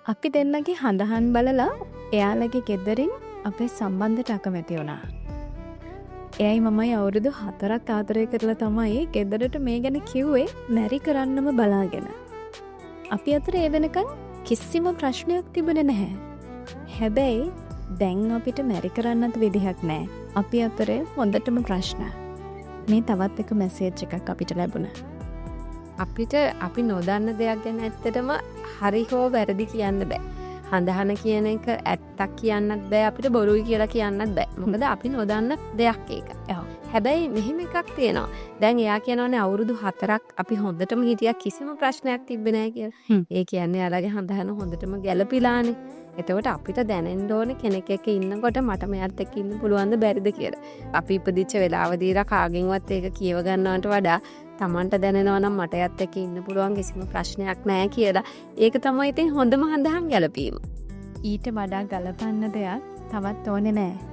අපි දෙන්නගේ හඳහන් බලලා එයාලගේ ගෙදරින් අපේ සම්බන්ධයට අකමැති වුණා. එයයි මමයි අවුරුදු 4ක් ආදරය කරලා තමයි ගෙදරට මේ ගැන කිව්වේ මැරි කරන්නම බලාගෙන. අපි අතර ඒ වෙනකන් කිසිම ප්‍රශ්නයක් තිබුණේ නැහැ. හැබැයි දැන් අපිට මැරි කරන්නත් විදිහක් නැහැ. අපි අතරේ හොඳටම ප්‍රශ්න. මේ තවත් එක මැසේජ් එකක් අපිට ලැබුණා. අපිට අපි නොදන්න දෙයක් ගැන ඇත්තටම හරි හෝ වැරදි කියන්න බෑ. හඳහන කියන එක ඇත්තක් කියන්නත් බෑ, අපිට බොරුයි කියලා කියන්නත් බෑ. මොකද අපි නොදන්න දෙයක් ඒක. හැබැයි මෙහෙම එකක් තියෙනවා. දැන් එයා කියනවානේ අවුරුදු 4ක් අපි හොඳටම හිටියා, කිසිම ප්‍රශ්නයක් තිබ්බේ නැහැ කියලා. ඒ කියන්නේ යාළගේ හඳහන හොඳටම ගැළපිලානේ. එතකොට අපිට දැනෙන්න ඕනේ කෙනෙක් එක්ක ඉන්නකොට මට මෙයාත් එක්ක ඉන්න පුළුවන්ද බැරිද කියලා. අපි ඉපදිච්ච වෙලාව දීලා කාගෙන්වත් ඒක කියව ගන්නවට වඩා Tamanට දැනෙනවා නම් මට යත් එක්ක ඉන්න පුළුවන්, කිසිම ප්‍රශ්නයක් නැහැ කියලා. ඒක තමයි ඉතින් හොඳම හඳහන් ගැලපීම. ඊට වඩා ගලපන්න දෙයක් තවත් ඕනේ නැහැ.